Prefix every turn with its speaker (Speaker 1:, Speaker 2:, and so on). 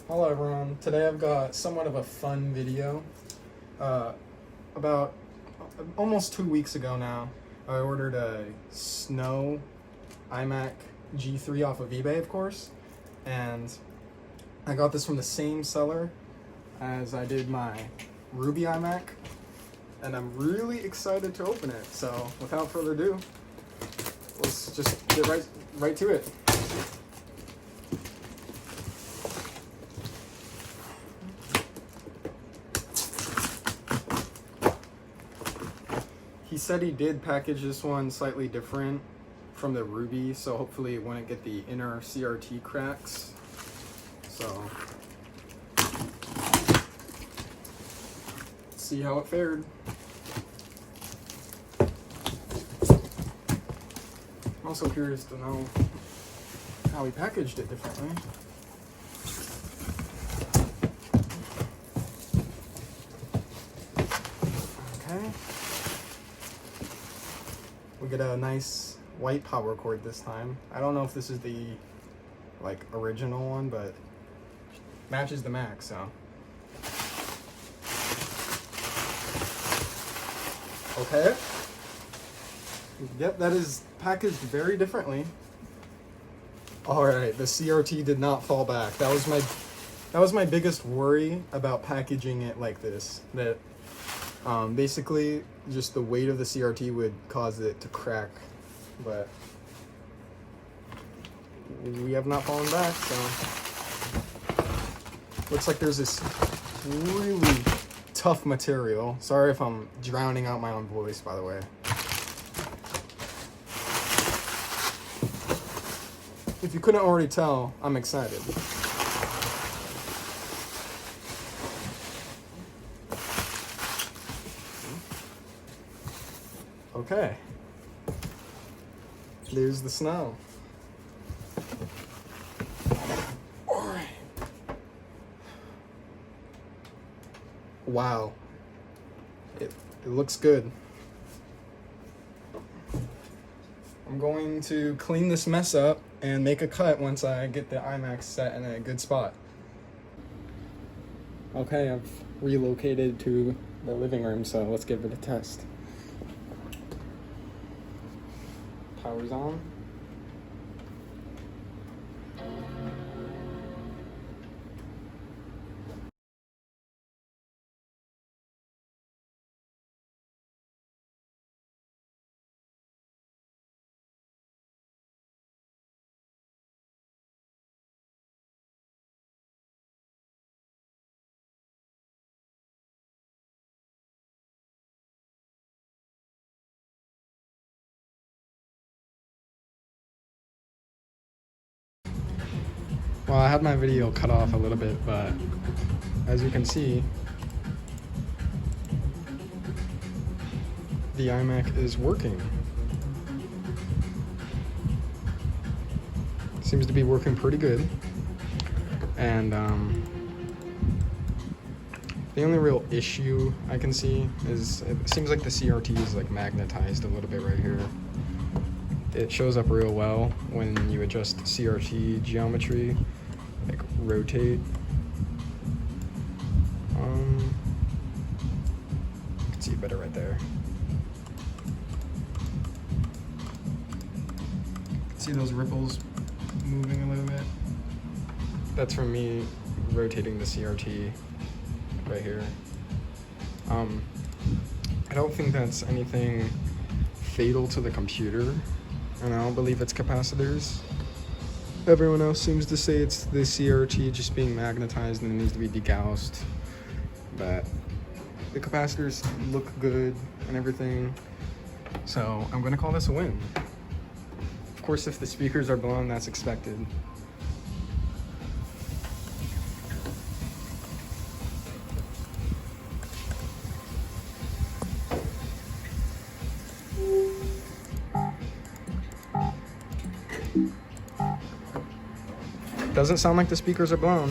Speaker 1: Hello everyone, today I've got somewhat of a fun video. About almost 2 weeks ago now, I ordered a Snow iMac G3 off of eBay, of course, and I got this from the same seller as I did my Ruby iMac, and I'm really excited to open it. So without further ado, let's just get right to it. He said he did package this one slightly different from the Ruby, so hopefully it wouldn't get the inner CRT cracks. So, let's see how it fared. I'm also curious to know how he packaged it differently. Okay. We get a nice white power cord this time. I don't know if this is the original one, but matches the Mac, so. Okay. Yep, that is packaged very differently. All right, the CRT did not fall back. That was my biggest worry about packaging it like this. That basically just the weight of the CRT would cause it to crack, but we have not fallen back. So looks like there's this really tough material. Sorry if I'm drowning out my own voice, by the way. If you couldn't already tell, I'm excited. Okay. There's the snow. Alright. Wow. It looks good. I'm going to clean this mess up and make a cut once I get the iMac set in a good spot. Okay, I've relocated to the living room, so let's give it a test. Power's on. Well, I had my video cut off a little bit, but as you can see, the iMac is working. Seems to be working pretty good. And the only real issue I can see is it seems like the CRT is magnetized a little bit right here. It shows up real well when you adjust CRT geometry, rotate. You can see it better right there. See those ripples moving a little bit? That's from me rotating the CRT right here. I don't think that's anything fatal to the computer, and I don't believe it's capacitors. Everyone else seems to say it's the CRT just being magnetized and it needs to be degaussed. But the capacitors look good and everything, so I'm gonna call this a win. Of course, if the speakers are blown, that's expected. Doesn't sound like the speakers are blown.